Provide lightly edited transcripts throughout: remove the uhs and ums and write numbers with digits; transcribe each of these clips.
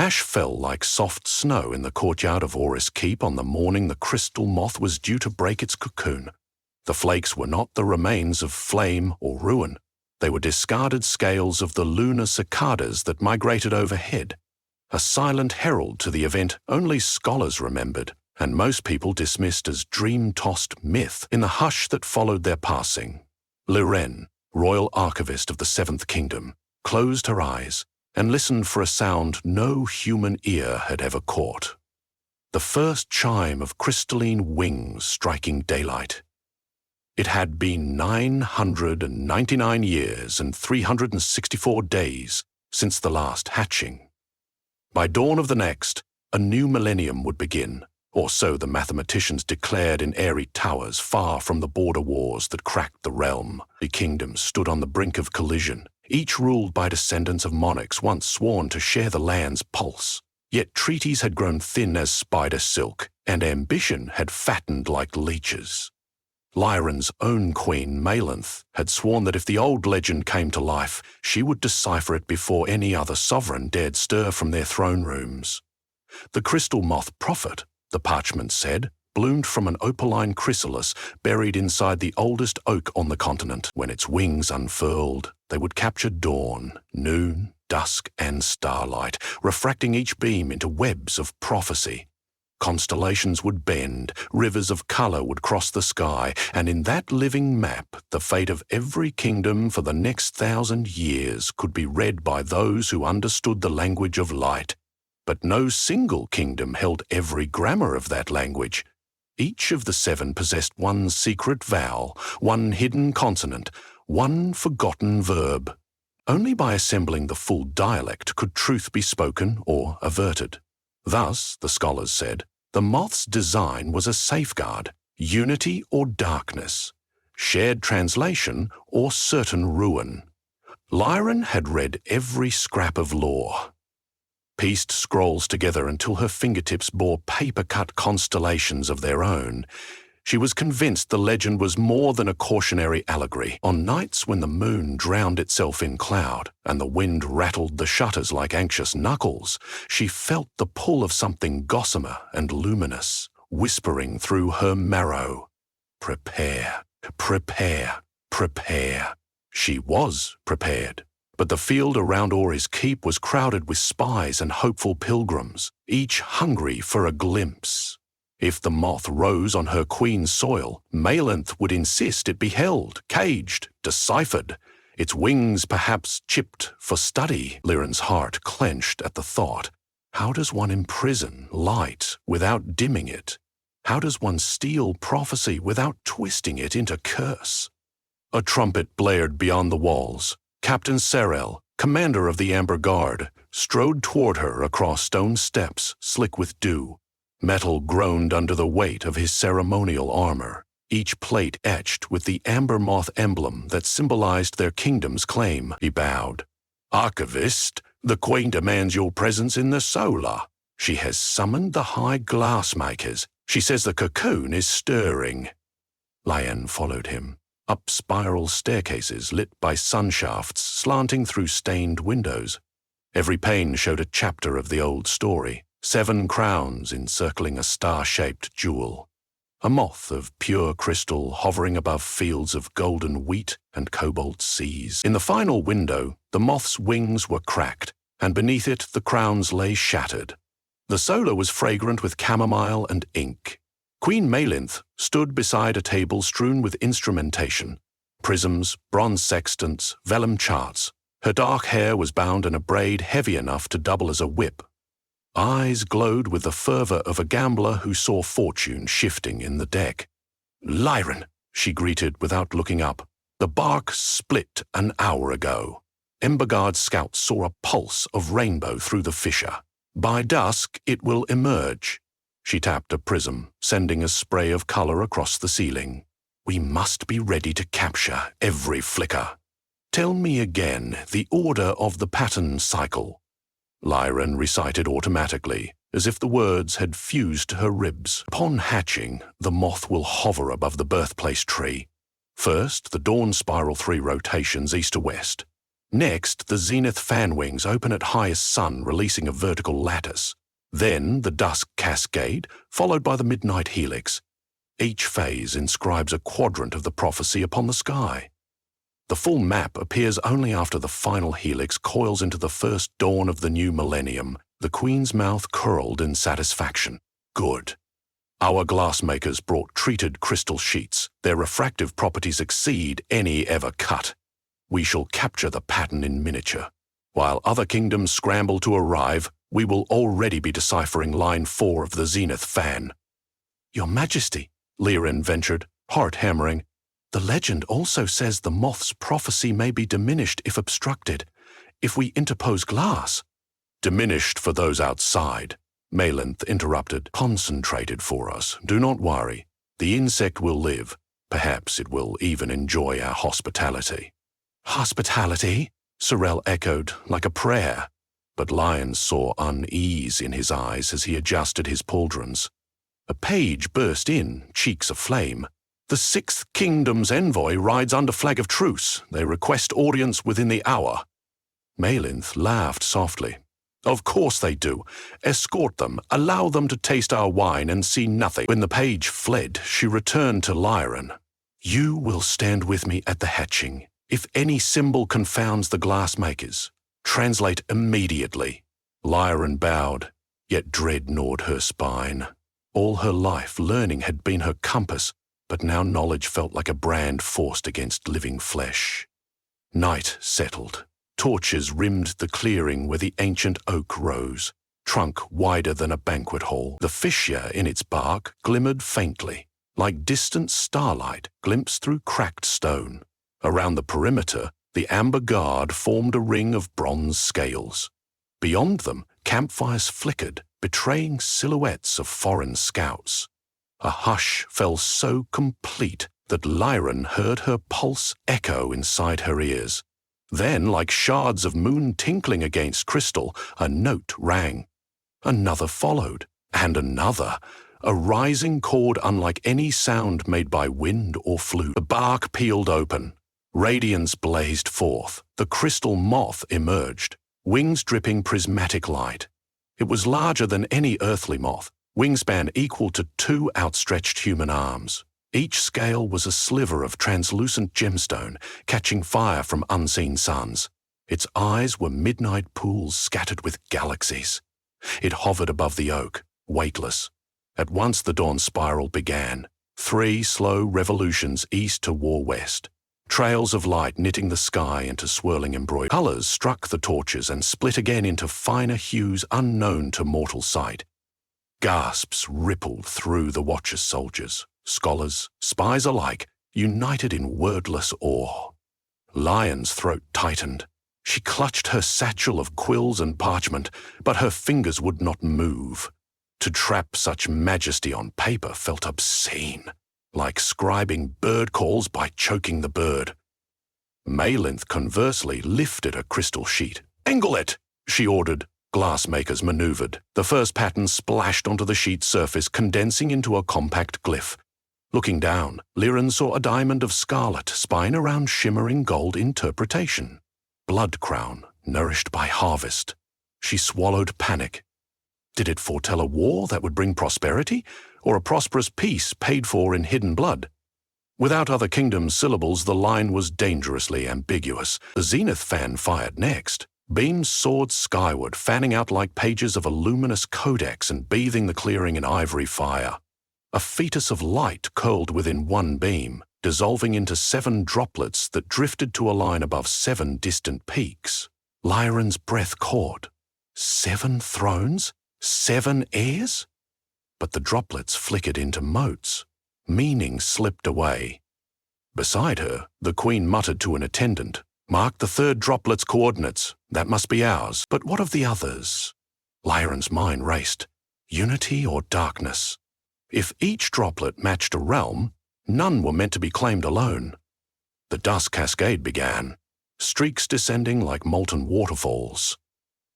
Ash fell like soft snow in the courtyard of Oris Keep on the morning the crystal moth was due to break its cocoon. The flakes were not the remains of flame or ruin. They were discarded scales of the lunar cicadas that migrated overhead, a silent herald to the event only scholars remembered, and most people dismissed as dream-tossed myth in the hush that followed their passing. Liren, royal archivist of the Seventh Kingdom, closed her eyes and listened for a sound no human ear had ever caught. The first chime of crystalline wings striking daylight. It had been 999 years and 364 days since the last hatching. By dawn of the next, a new millennium would begin, or so the mathematicians declared in airy towers far from the border wars that cracked the realm. The kingdoms stood on the brink of collision, each ruled by descendants of monarchs once sworn to share the land's pulse. Yet treaties had grown thin as spider silk, and ambition had fattened like leeches. Lyran's own queen, Malinth, had sworn that if the old legend came to life, she would decipher it before any other sovereign dared stir from their throne rooms. The crystal moth prophet, the parchment said, bloomed from an opaline chrysalis buried inside the oldest oak on the continent. When its wings unfurled, they would capture dawn, noon, dusk, and starlight, refracting each beam into webs of prophecy. Constellations would bend, rivers of colour would cross the sky, and in that living map, the fate of every kingdom for the next 1,000 years could be read by those who understood the language of light. But no single kingdom held every grammar of that language. Each of the 7 possessed one secret vowel, one hidden consonant, one forgotten verb. Only by assembling the full dialect could truth be spoken or averted. Thus, the scholars said, the moth's design was a safeguard, unity or darkness, shared translation or certain ruin. Liren had read every scrap of lore, pieced scrolls together until her fingertips bore paper-cut constellations of their own. She was convinced the legend was more than a cautionary allegory. On nights when the moon drowned itself in cloud and the wind rattled the shutters like anxious knuckles, she felt the pull of something gossamer and luminous, whispering through her marrow. Prepare, prepare, prepare. She was prepared. But the field around Oris Keep was crowded with spies and hopeful pilgrims, each hungry for a glimpse. If the moth rose on her queen's soil, Malinth would insist it be held, caged, deciphered, its wings perhaps chipped for study. Liren's heart clenched at the thought. How does one imprison light without dimming it? How does one steal prophecy without twisting it into curse? A trumpet blared beyond the walls. Captain Serel, commander of the Amber Guard, strode toward her across stone steps slick with dew. Metal groaned under the weight of his ceremonial armor, each plate etched with the amber moth emblem that symbolized their kingdom's claim. He bowed. Archivist, the Queen demands your presence in the Solar. She has summoned the high glassmakers. She says the cocoon is stirring. Lyan followed him. Up spiral staircases lit by sunshafts slanting through stained windows. Every pane showed a chapter of the old story, 7 crowns encircling a star-shaped jewel, a moth of pure crystal hovering above fields of golden wheat and cobalt seas. In the final window, the moth's wings were cracked, and beneath it the crowns lay shattered. The Solar was fragrant with chamomile and ink. Queen Malinth stood beside a table strewn with instrumentation, prisms, bronze sextants, vellum charts. Her dark hair was bound in a braid heavy enough to double as a whip. Eyes glowed with the fervor of a gambler who saw fortune shifting in the deck. Liren, she greeted without looking up. The bark split an hour ago. Emberguard's scouts saw a pulse of rainbow through the fissure. By dusk it will emerge. She tapped a prism, sending a spray of color across the ceiling. We must be ready to capture every flicker. Tell me again the order of the pattern cycle. Liren recited automatically, as if the words had fused to her ribs. Upon hatching, the moth will hover above the birthplace tree. First, the dawn spiral 3 rotations east to west. Next, the zenith fan wings open at highest sun, releasing a vertical lattice. Then the dusk cascade, followed by the midnight helix. Each phase inscribes a quadrant of the prophecy upon the sky. The full map appears only after the final helix coils into the first dawn of the new millennium, the Queen's mouth curled in satisfaction. Good. Our glassmakers brought treated crystal sheets. Their refractive properties exceed any ever cut. We shall capture the pattern in miniature. While other kingdoms scramble to arrive, we will already be deciphering line 4 of the zenith fan. Your Majesty, Liren ventured, heart hammering. The legend also says the Moth's prophecy may be diminished if obstructed, if we interpose glass. Diminished for those outside, Malinth interrupted. Concentrated for us. Do not worry. The insect will live. Perhaps it will even enjoy our hospitality. Hospitality? Sorel echoed, like a prayer. But Lion saw unease in his eyes as he adjusted his pauldrons. A page burst in, cheeks aflame. The 6th Kingdom's envoy rides under flag of truce. They request audience within the hour. Malinth laughed softly. Of course they do. Escort them, allow them to taste our wine and see nothing. When the page fled, she returned to Liren. You will stand with me at the hatching. If any symbol confounds the glassmakers, translate immediately. Liren bowed, yet dread gnawed her spine. All her life, learning had been her compass, but now knowledge felt like a brand forced against living flesh. Night settled. Torches rimmed the clearing where the ancient oak rose, trunk wider than a banquet hall. The fissure in its bark glimmered faintly, like distant starlight glimpsed through cracked stone. Around the perimeter, the amber guard formed a ring of bronze scales. Beyond them, campfires flickered, betraying silhouettes of foreign scouts. A hush fell so complete that Liren heard her pulse echo inside her ears. Then, like shards of moon tinkling against crystal, a note rang. Another followed, and another, a rising chord unlike any sound made by wind or flute. The bark peeled open. Radiance blazed forth. The crystal moth emerged, wings dripping prismatic light. It was larger than any earthly moth, wingspan equal to 2 outstretched human arms. Each scale was a sliver of translucent gemstone, catching fire from unseen suns. Its eyes were midnight pools scattered with galaxies. It hovered above the oak, weightless. At once the dawn spiral began, 3 slow revolutions east toward west. Trails of light knitting the sky into swirling embroidery. Colors struck the torches and split again into finer hues unknown to mortal sight. Gasps rippled through the Watcher's soldiers, scholars, spies alike, united in wordless awe. Lion's throat tightened. She clutched her satchel of quills and parchment, but her fingers would not move. To trap such majesty on paper felt obscene, like scribing bird calls by choking the bird. Malinth conversely lifted a crystal sheet. "Angle it," she ordered. Glassmakers maneuvered. The first pattern splashed onto the sheet's surface, condensing into a compact glyph. Looking down, Liren saw a diamond of scarlet, spine around shimmering gold interpretation. Blood crown, nourished by harvest. She swallowed panic. Did it foretell a war that would bring prosperity, or a prosperous peace paid for in hidden blood? Without other kingdoms' syllables, the line was dangerously ambiguous. The zenith fan fired next. Beams soared skyward, fanning out like pages of a luminous codex and bathing the clearing in ivory fire. A fetus of light curled within one beam, dissolving into 7 droplets that drifted to a line above 7 distant peaks. Liren's breath caught. 7 thrones? 7 heirs? But the droplets flickered into motes. Meaning slipped away. Beside her, the Queen muttered to an attendant, "Mark the 3rd droplet's coordinates. That must be ours. But what of the others?" Liren's mind raced. Unity or darkness? If each droplet matched a realm, none were meant to be claimed alone. The dust cascade began, streaks descending like molten waterfalls.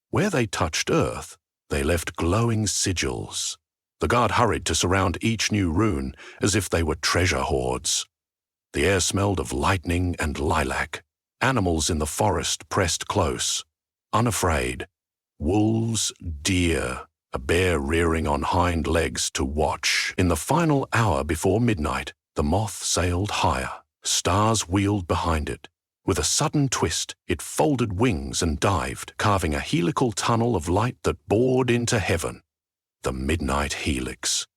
Where they touched earth, they left glowing sigils. The guard hurried to surround each new rune as if they were treasure hoards. The air smelled of lightning and lilac. Animals in the forest pressed close, unafraid. Wolves, deer, a bear rearing on hind legs to watch. In the final hour before midnight, the moth sailed higher. Stars wheeled behind it. With a sudden twist, it folded wings and dived, carving a helical tunnel of light that bored into heaven. The midnight helix.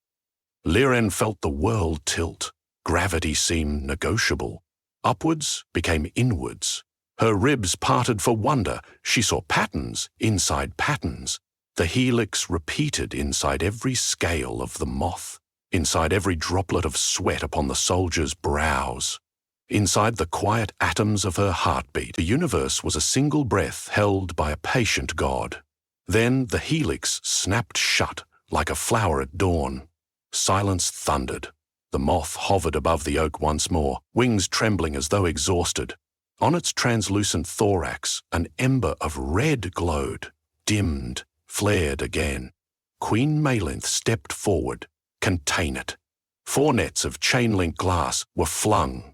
Liren felt the world tilt. Gravity seemed negotiable. Upwards became inwards. Her ribs parted for wonder. She saw patterns inside patterns. The helix repeated inside every scale of the moth, inside every droplet of sweat upon the soldier's brows. Inside the quiet atoms of her heartbeat, the universe was a single breath held by a patient God. Then the helix snapped shut like a flower at dawn. Silence thundered. The moth hovered above the oak once more, wings trembling as though exhausted. On its translucent thorax, an ember of red glowed, dimmed, flared again. Queen Malinth stepped forward. Contain it. 4 nets of chain-link glass were flung.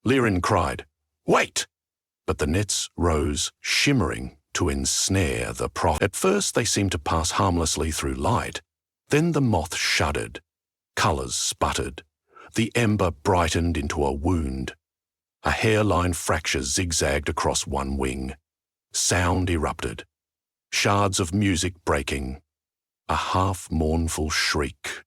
Liren cried, "Wait!" But the nets rose, shimmering, to ensnare the prophet. At first they seemed to pass harmlessly through light. Then the moth shuddered. Colours sputtered. The ember brightened into a wound. A hairline fracture zigzagged across one wing. Sound erupted. Shards of music breaking. A half-mournful shriek.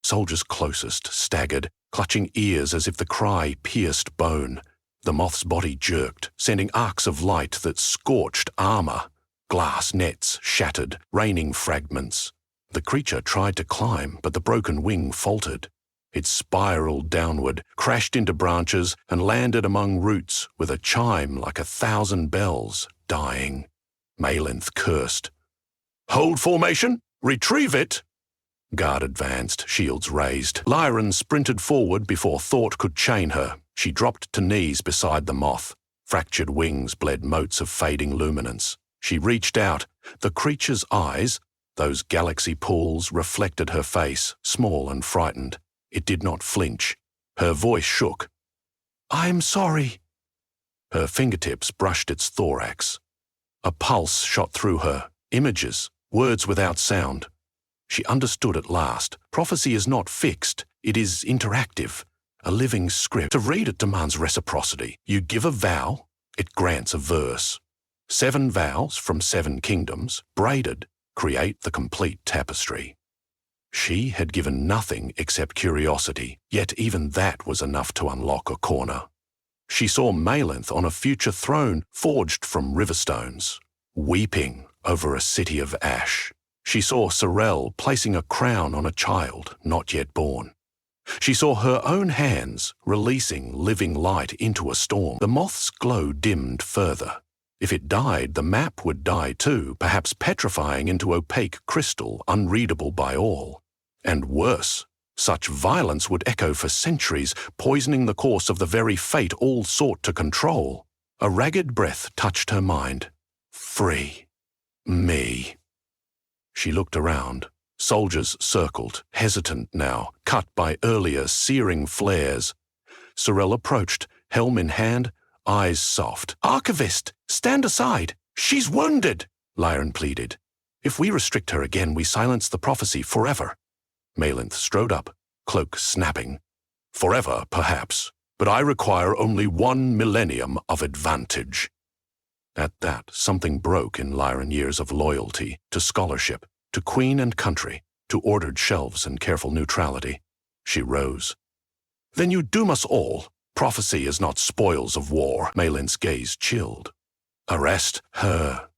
Soldiers closest staggered, clutching ears as if the cry pierced bone. The moth's body jerked, sending arcs of light that scorched armor. Glass nets shattered, raining fragments. The creature tried to climb, but the broken wing faltered. It spiraled downward, crashed into branches, and landed among roots with a chime like 1,000 bells, dying. Malinth cursed. "Hold formation! Retrieve it!" Guard advanced, shields raised. Liren sprinted forward before thought could chain her. She dropped to knees beside the moth. Fractured wings bled motes of fading luminance. She reached out. The creature's eyes, those galaxy pools, reflected her face, small and frightened. It did not flinch. Her voice shook. "I'm sorry." Her fingertips brushed its thorax. A pulse shot through her. Images, words without sound. She understood at last. Prophecy is not fixed. It is interactive. A living script. To read it demands reciprocity. You give a vow, it grants a verse. 7 vows from 7 kingdoms, braided, create the complete tapestry. She had given nothing except curiosity, yet even that was enough to unlock a corner. She saw Malinth on a future throne forged from riverstones, weeping over a city of ash. She saw Sorel placing a crown on a child not yet born. She saw her own hands releasing living light into a storm. The moth's glow dimmed further. If it died, the map would die too, perhaps petrifying into opaque crystal, unreadable by all. And worse, such violence would echo for centuries, poisoning the course of the very fate all sought to control. A ragged breath touched her mind. Free. Me. She looked around. Soldiers circled, hesitant now, cut by earlier searing flares. Sorel approached, helm in hand, eyes soft. "Archivist, stand aside! She's wounded!" Liren pleaded. "If we restrict her again, we silence the prophecy forever." Malinth strode up, cloak snapping. "Forever, perhaps, but I require only 1 millennium of advantage." At that, something broke in Liren years of loyalty, to scholarship, to queen and country, to ordered shelves and careful neutrality. She rose. "Then you doom us all. Prophecy is not spoils of war." Malinth's gaze chilled. "Arrest her."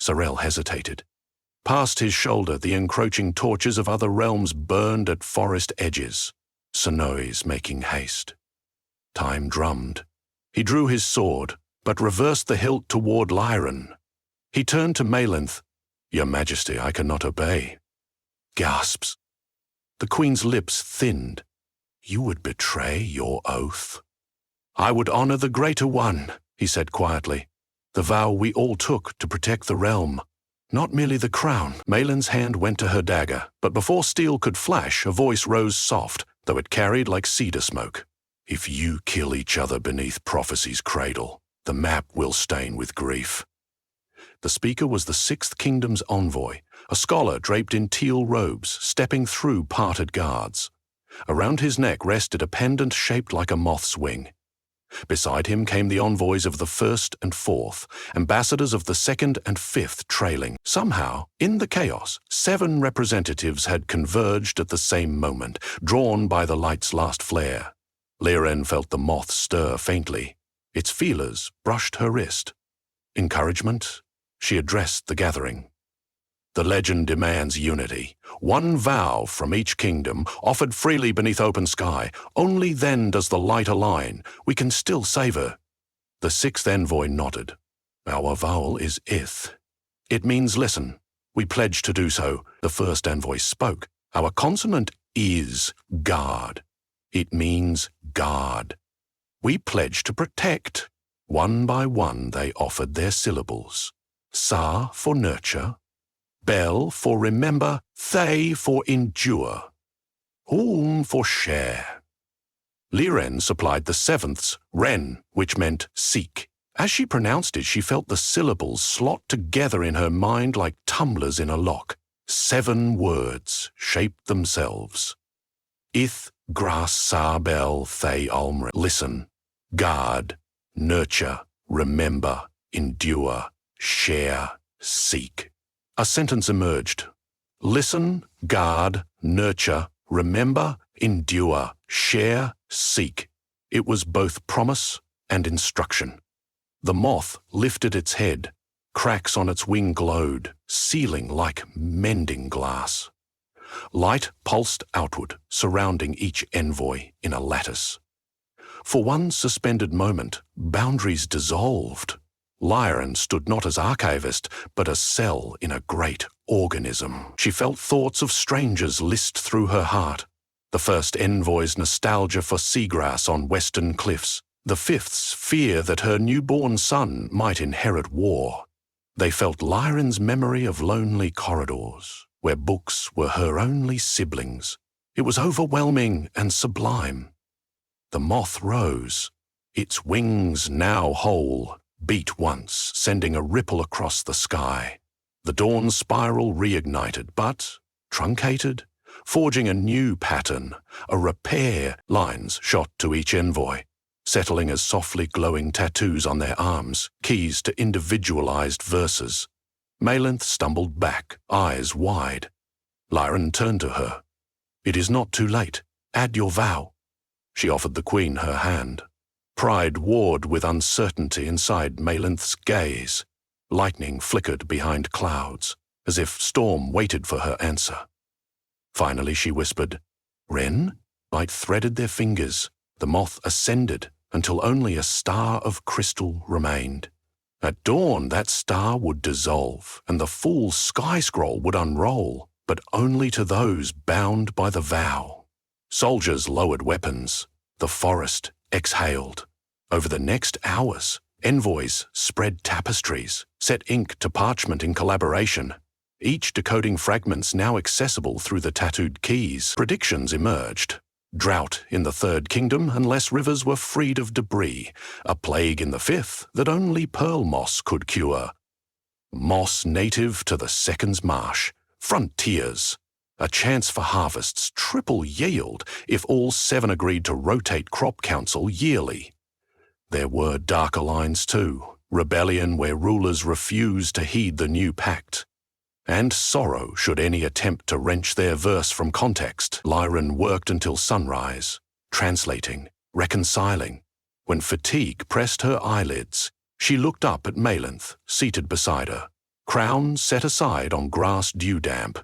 Sorel hesitated. Past his shoulder, the encroaching torches of other realms burned at forest edges. Sonoi's making haste. Time drummed. He drew his sword, but reversed the hilt toward Liren. He turned to Malinth. "Your Majesty, I cannot obey." Gasps. The Queen's lips thinned. "You would betray your oath?" "I would honor the Greater One," he said quietly. "The vow we all took to protect the realm. Not merely the crown." Malin's hand went to her dagger, but before steel could flash, a voice rose soft, though it carried like cedar smoke. "If you kill each other beneath prophecy's cradle, The map will stain with grief. The speaker was the Sixth Kingdom's envoy, a scholar draped in teal robes, stepping through parted guards. Around his neck rested a pendant shaped like a moth's wing. Beside him came the envoys of the First and Fourth, ambassadors of the Second and Fifth trailing. Somehow, in the chaos, 7 representatives had converged at the same moment, drawn by the light's last flare. Liren felt the moth stir faintly. Its feelers brushed her wrist. Encouragement? She addressed the gathering. The legend demands unity. One vow from each kingdom, offered freely beneath open sky. Only then does the light align. We can still save her. The sixth envoy nodded. Our vowel is ith. It means listen. We pledge to do so. The first envoy spoke. Our consonant is guard. It means guard. We pledge to protect. One by one they offered their syllables. Sa for nurture. Bel for remember, Thay for endure, Ulm for share. Liren supplied the seventh's, Ren, which meant seek. As she pronounced it, she felt the syllables slot together in her mind like tumblers in a lock. 7 words shaped themselves. Ith, Gras, Sa, Bel, Thay, Ulm. Listen, guard, nurture, remember, endure, share, seek. A sentence emerged. Listen, guard, nurture, remember, endure, share, seek. It was both promise and instruction. The moth lifted its head. Cracks on its wing glowed, sealing like mending glass. Light pulsed outward, surrounding each envoy in a lattice. For one suspended moment, boundaries dissolved. Liren stood not as archivist, but a cell in a great organism. She felt thoughts of strangers list through her heart. The first envoy's nostalgia for seagrass on western cliffs. The fifth's fear that her newborn son might inherit war. They felt Liren's memory of lonely corridors, where books were her only siblings. It was overwhelming and sublime. The moth rose, its wings now whole, beat once, sending a ripple across the sky. The dawn spiral reignited, but truncated, forging a new pattern, a repair. Lines shot to each envoy, settling as softly glowing tattoos on their arms, keys to individualized verses. Malinth stumbled back, eyes wide. Liren turned to her. It is not too late. Add your vow. She offered the queen her hand. Pride warred with uncertainty inside Malinth's gaze. Lightning flickered behind clouds, as if storm waited for her answer. Finally she whispered, Ren? Light threaded their fingers. The moth ascended until only a star of crystal remained. At dawn that star would dissolve, and the full sky scroll would unroll, but only to those bound by the vow. Soldiers lowered weapons. The forest exhaled. Over the next hours, envoys spread tapestries, set ink to parchment in collaboration, each decoding fragments now accessible through the tattooed keys. Predictions emerged. Drought in the Third Kingdom unless rivers were freed of debris, a plague in the Fifth that only pearl moss could cure. Moss native to the Second's marsh, frontiers. A chance for harvests triple yield if all 7 agreed to rotate crop council yearly. There were darker lines too, rebellion where rulers refused to heed the new pact. And sorrow should any attempt to wrench their verse from context. Liren worked until sunrise, translating, reconciling. When fatigue pressed her eyelids, she looked up at Malinth, seated beside her, crown set aside on grass dew-damp.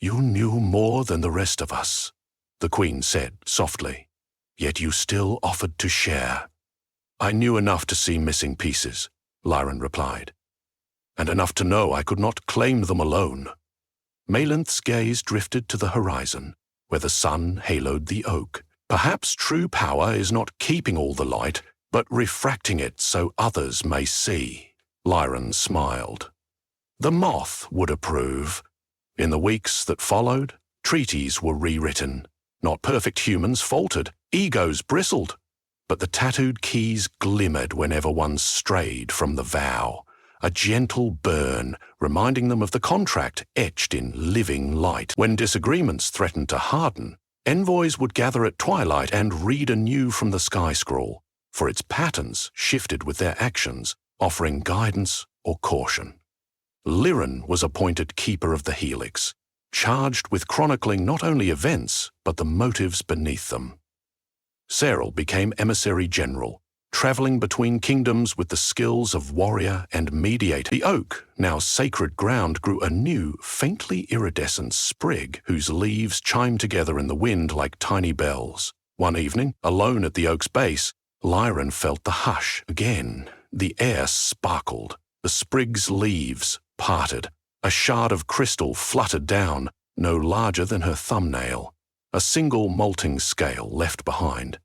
You knew more than the rest of us, the queen said softly, yet you still offered to share. I knew enough to see missing pieces, Liren replied, and enough to know I could not claim them alone. Malinth's gaze drifted to the horizon, where the sun haloed the oak. Perhaps true power is not keeping all the light, but refracting it so others may see. Liren smiled. The moth would approve. In the weeks that followed, treaties were rewritten. Not perfect humans faltered, egos bristled. but the tattooed keys glimmered whenever one strayed from the vow, a gentle burn reminding them of the contract etched in living light. When disagreements threatened to harden, envoys would gather at twilight and read anew from the sky scroll, for its patterns shifted with their actions, offering guidance or caution. Liren was appointed keeper of the helix, charged with chronicling not only events, but the motives beneath them. Serral became emissary general, traveling between kingdoms with the skills of warrior and mediator. The oak, now sacred ground, grew a new, faintly iridescent sprig whose leaves chimed together in the wind like tiny bells. One evening, alone at the oak's base, Liren felt the hush again. The air sparkled, the sprig's leaves parted. A shard of crystal fluttered down, no larger than her thumbnail, a single molting scale left behind.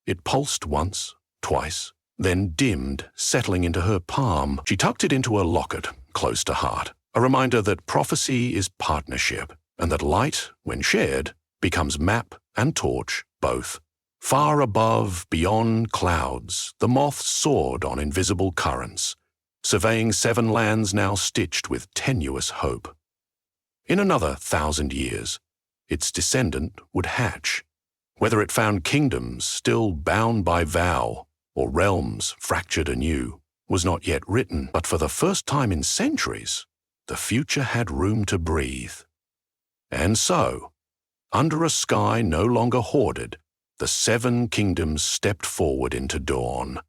It pulsed once, twice, then dimmed, settling into her palm. She tucked it into a locket, close to heart, a reminder that prophecy is partnership, and that light, when shared, becomes map and torch both. Far above, beyond clouds, the moth soared on invisible currents, surveying 7 lands now stitched with tenuous hope. In another 1,000 years, its descendant would hatch. Whether it found kingdoms still bound by vow or realms fractured anew was not yet written, but for the first time in centuries, the future had room to breathe. And so, under a sky no longer hoarded, the 7 kingdoms stepped forward into dawn,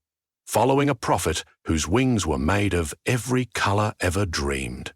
following a prophet whose wings were made of every color ever dreamed.